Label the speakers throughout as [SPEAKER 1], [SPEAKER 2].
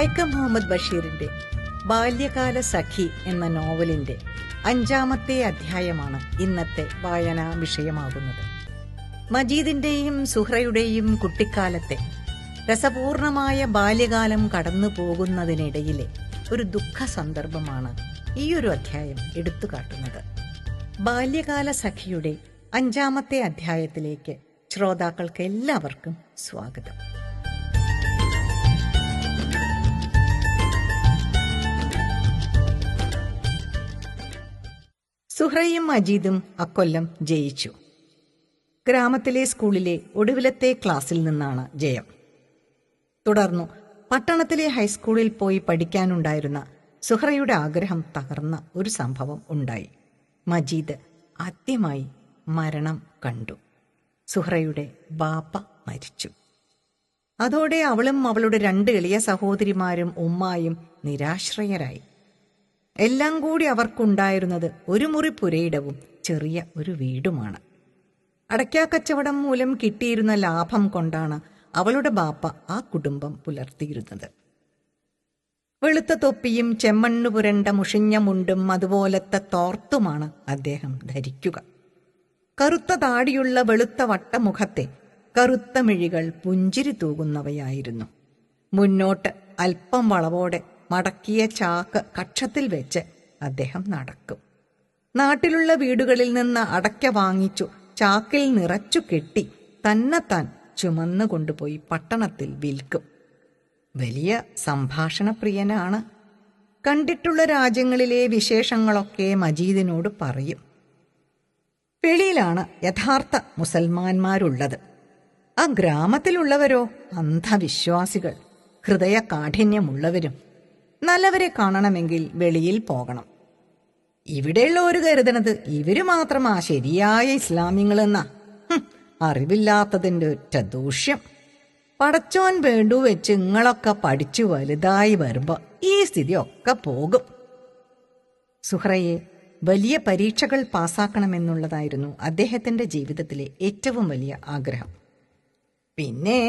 [SPEAKER 1] വൈക്കം മുഹമ്മദ് ബഷീറിന്റെ ബാല്യകാല സഖി എന്ന നോവലിന്റെ 5-ാമത്തെ അധ്യായമാണ് ഇന്നത്തെ വായനാ വിഷയമാകുന്നത്. മജീദിന്റെയും സുഹ്റയുടെയും കുട്ടിക്കാലത്തെ രസപൂർണമായ ബാല്യകാലം കടന്നു പോകുന്നതിനിടയിലെ ഒരു ദുഃഖ സന്ദർഭമാണ് ഈയൊരു അധ്യായം എടുത്തുകാട്ടുന്നത്. ബാല്യകാല സഖിയുടെ 5-ാമത്തെ അധ്യായത്തിലേക്ക് ശ്രോതാക്കൾക്ക് എല്ലാവർക്കും സ്വാഗതം. സുഹ്റയും മജീദും അക്കൊല്ലം ജയിച്ചു. ഗ്രാമത്തിലെ സ്കൂളിലെ ഒടുവിലത്തെ ക്ലാസ്സിൽ നിന്നാണ് ജയം. തുടർന്നു പട്ടണത്തിലെ ഹൈസ്കൂളിൽ പോയി പഠിക്കാനുണ്ടായിരുന്ന സുഹ്റയുടെ ആഗ്രഹം തകർന്ന ഒരു സംഭവം ഉണ്ടായി. മജീദ് ആദ്യമായി മരണം കണ്ടു. സുഹ്റയുടെ ബാപ്പ മരിച്ചു. അതോടെ അവളും അവളുടെ 2 ഇളയ സഹോദരിമാരും ഉമ്മായും നിരാശ്രയരായി. എല്ലാം കൂടി അവർക്കുണ്ടായിരുന്നത് ഒരു മുറി പുരയിടവും ചെറിയ ഒരു വീടുമാണ്. അടയ്ക്കാക്കച്ചവടം മൂലം കിട്ടിയിരുന്ന ലാഭം കൊണ്ടാണ് അവളുടെ ബാപ്പ ആ കുടുംബം പുലർത്തിയിരുന്നത്. വെളുത്ത തൊപ്പിയും ചെമ്മണ്ണു പുരണ്ട മുഷിഞ്ഞ മുണ്ടും അതുപോലത്തെ തോർത്തുമാണ് അദ്ദേഹം ധരിക്കുക. കറുത്ത താടിയുള്ള വെളുത്ത വട്ടമുഖത്തെ കറുത്ത മിഴികൾ പുഞ്ചിരി തൂകുന്നവയായിരുന്നു. മുന്നോട്ട് അല്പം വളവോടെ മടക്കിയ ചാക്ക് കക്ഷത്തിൽ വെച്ച് അദ്ദേഹം നടക്കും. നാട്ടിലുള്ള വീടുകളിൽ നിന്ന് അടയ്ക്ക വാങ്ങിച്ചു ചാക്കിൽ നിറച്ചു കെട്ടി തന്നെത്താൻ ചുമന്നു കൊണ്ടുപോയി പട്ടണത്തിൽ വിൽക്കും. വലിയ സംഭാഷണപ്രിയനാണ്. കണ്ടിട്ടുള്ള രാജ്യങ്ങളിലെ വിശേഷങ്ങളൊക്കെ മജീദിനോട് പറയും. വെളിയിലാണ് യഥാർത്ഥ മുസൽമാന്മാരുള്ളത്. ആ ഗ്രാമത്തിലുള്ളവരോ അന്ധവിശ്വാസികൾ, ഹൃദയ കാഠിന്യമുള്ളവരും. നല്ലവരെ കാണണമെങ്കിൽ വെളിയിൽ പോകണം. ഇവിടെയുള്ളവർ കരുതണത് ഇവര് മാത്രമാ ശരിയായ ഇസ്ലാമിങ്ങളെന്നാ. അറിവില്ലാത്തതിൻ്റെ ഒറ്റ ദൂഷ്യം. പടച്ചോൻ വേണ്ടു വെച്ച് ഇങ്ങളൊക്കെ പഠിച്ചു വലുതായി വരുമ്പോ ഈ സ്ഥിതിയൊക്കെ പോകും. സുഹ്റയെ വലിയ പരീക്ഷകൾ പാസ്സാക്കണമെന്നുള്ളതായിരുന്നു അദ്ദേഹത്തിന്റെ ജീവിതത്തിലെ ഏറ്റവും വലിയ ആഗ്രഹം. പിന്നെ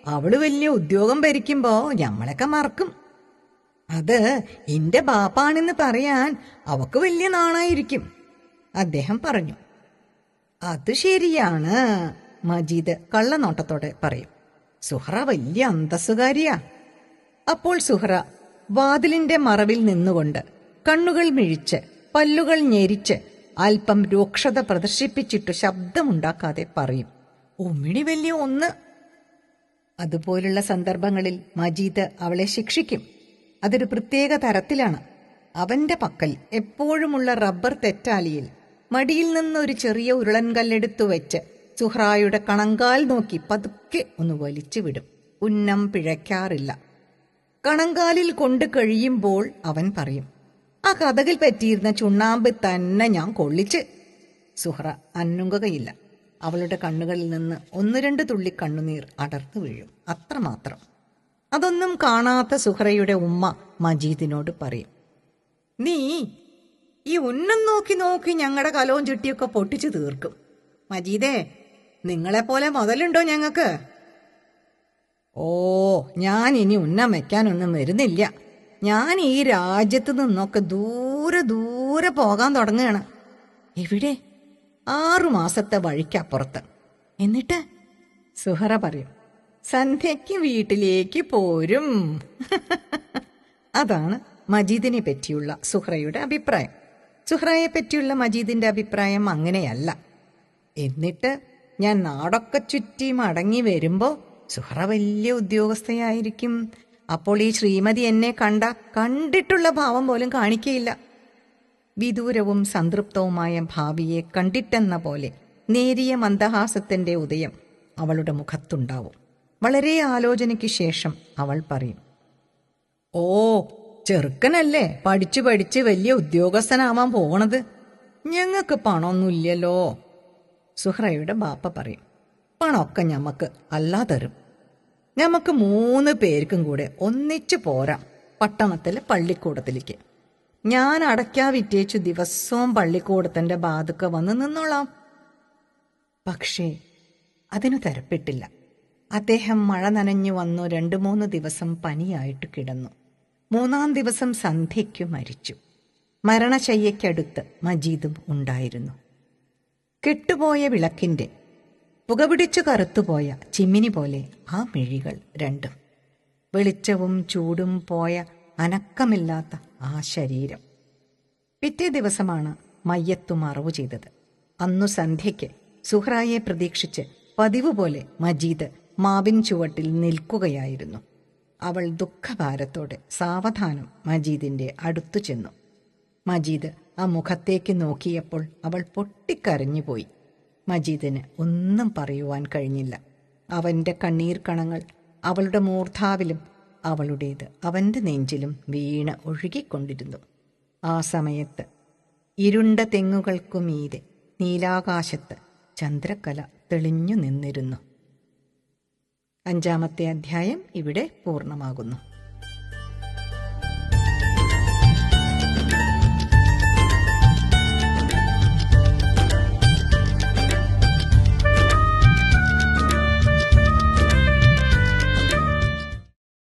[SPEAKER 1] അവള് വലിയ ഉദ്യോഗം ഭരിക്കുമ്പോ ഞമ്മളൊക്കെ മറക്കും. അത് എന്റെ ബാപ്പാണെന്ന് പറയാൻ അവക്ക് വലിയ നാണായിരിക്കും, അദ്ദേഹം പറഞ്ഞു. അത് ശരിയാണ്, മജീദ് കള്ളനോട്ടത്തോടെ പറയും. സുഹ്റ വലിയ അന്തസ്സുകാരിയാ. അപ്പോൾ സുഹ്റ വാതിലിന്റെ മറവിൽ നിന്നുകൊണ്ട് കണ്ണുകൾ മിഴിച്ച് പല്ലുകൾ ഞെരിച്ച് അല്പം രൂക്ഷത പ്രദർശിപ്പിച്ചിട്ടു ശബ്ദമുണ്ടാക്കാതെ പറയും, ഉമ്മിണി വലിയ ഒന്ന്. അതുപോലുള്ള സന്ദർഭങ്ങളിൽ മജീദ് അവളെ ശിക്ഷിക്കും. അതൊരു പ്രത്യേക തരത്തിലാണ്. അവന്റെ പക്കൽ എപ്പോഴുമുള്ള റബ്ബർ തെറ്റാലിയിൽ മടിയിൽ നിന്നൊരു ചെറിയ ഉരുളൻകല്ലെടുത്തു വെച്ച് സുഹ്റായുടെ കണങ്കാൽ നോക്കി പതുക്കെ ഒന്ന് വലിച്ചു വിടും. ഉന്നം പിഴയ്ക്കാറില്ല. കണങ്കാലിൽ കൊണ്ട് കഴിയുമ്പോൾ അവൻ പറയും, ആ കഥകിൽ പറ്റിയിരുന്ന ചുണ്ണാമ്പ് തന്നെ ഞാൻ കൊള്ളിച്ച്. സുഹ്റ അന്നുങ്ങുകയില്ല. അവളുടെ കണ്ണുകളിൽ നിന്ന് 1-2 തുള്ളി കണ്ണുനീർ അടർന്നു വീഴും, അത്രമാത്രം. അതൊന്നും കാണാത്ത സുഹ്റയുടെ ഉമ്മ മജീദിനോട് പറയും, നീ ഈ ഉന്നം നോക്കി നോക്കി ഞങ്ങളുടെ കലവും ചുട്ടിയൊക്കെ പൊട്ടിച്ചു തീർക്കും. മജീദേ, നിങ്ങളെപ്പോലെ മുതലുണ്ടോ ഞങ്ങൾക്ക്? ഓ, ഞാൻ ഇനി ഉന്നം വെക്കാനൊന്നും വരുന്നില്ല. ഞാൻ ഈ രാജ്യത്ത് നിന്നൊക്കെ ദൂരെ ദൂരെ പോകാൻ തുടങ്ങുകയാണ്. എവിടെ? 6 മാസത്തെ വഴിക്കപ്പുറത്ത്. എന്നിട്ട് സുഹ്റ പറയും, സന്ധ്യയ്ക്ക് വീട്ടിലേക്ക് പോരും. അതാണ് മജീദിനെ പറ്റിയുള്ള സുഹ്റയുടെ അഭിപ്രായം. സുഹ്റയെ പറ്റിയുള്ള മജീദിന്റെ അഭിപ്രായം അങ്ങനെയല്ല. എന്നിട്ട് ഞാൻ നാടൊക്കെ ചുറ്റി മടങ്ങി വരുമ്പോ സുഹ്റ വലിയ ഉദ്യോഗസ്ഥയായിരിക്കും. അപ്പോൾ ഈ ശ്രീമതി എന്നെ കണ്ടിട്ടുള്ള ഭാവം പോലും കാണിക്കയില്ല. വിദൂരവും സംതൃപ്തവുമായ ഭാവിയെ കണ്ടിട്ടെന്ന പോലെ നേരിയ മന്ദഹാസത്തിന്റെ ഉദയം അവളുടെ മുഖത്തുണ്ടാവും. വളരെ ആലോചനയ്ക്ക് ശേഷം അവൾ പറയും, ഓ, ചെറുക്കനല്ലേ പഠിച്ചു പഠിച്ച് വലിയ ഉദ്യോഗസ്ഥനാവാൻ പോകണത്. ഞങ്ങൾക്ക് പണമൊന്നുമില്ലല്ലോ. സുഹ്റയുടെ ബാപ്പ പറയും, പണമൊക്കെ ഞമ്മക്ക് അല്ലാ തരും. ഞമ്മക്ക് 3 പേർക്കും കൂടെ ഒന്നിച്ചു പോരാം പട്ടണത്തിലെ പള്ളിക്കൂടത്തിലേക്ക്. ഞാൻ അടയ്ക്കാ വിറ്റേച്ചു ദിവസവും പള്ളിക്കൂടത്തിന്റെ ബാതുക്ക വന്ന് നിന്നോളാം. പക്ഷേ അതിനു തരപ്പെട്ടില്ല. അദ്ദേഹം മഴ നനഞ്ഞു വന്നു 2-3 ദിവസം പനിയായിട്ട് കിടന്നു. 3-ാം ദിവസം സന്ധ്യയ്ക്കു മരിച്ചു. മരണശയ്യയ്ക്കടുത്ത് മജീദും ഉണ്ടായിരുന്നു. കെട്ടുപോയ വിളക്കിൻ്റെ പുകപിടിച്ചു കറുത്തുപോയ ചിമ്മിനി പോലെ ആ മിഴികൾ രണ്ടും. വെളിച്ചവും ചൂടും പോയ അനക്കമില്ലാത്ത ആ ശരീരം. പിറ്റേ ദിവസമാണ് മയ്യത്തു മറവു ചെയ്തത്. അന്നു സന്ധ്യയ്ക്ക് സുഹ്റായെ പ്രതീക്ഷിച്ച് പതിവ് പോലെ മജീദ് മാവിൻ ചുവട്ടിൽ നിൽക്കുകയായിരുന്നു. അവൾ ദുഃഖഭാരത്തോടെ സാവധാനം മജീദിന്റെ അടുത്തു ചെന്നു. മജീദ് ആ മുഖത്തേക്ക് നോക്കിയപ്പോൾ അവൾ പൊട്ടിക്കരഞ്ഞുപോയി. മജീദിന് ഒന്നും പറയുവാൻ കഴിഞ്ഞില്ല. അവൻ്റെ കണ്ണീർ കണങ്ങൾ അവളുടെ മൂർധാവിലും അവളുടേത് അവൻ്റെ നെഞ്ചിലും വീണ് ഒഴുകിക്കൊണ്ടിരുന്നു. ആ സമയത്ത് ഇരുണ്ട തെങ്ങുകൾക്കുമീതെ നീലാകാശത്ത് ചന്ദ്രക്കല തെളിഞ്ഞു നിന്നിരുന്നു. 5-ാമത്തെ അധ്യായം ഇവിടെ പൂർണ്ണമാകുന്നു.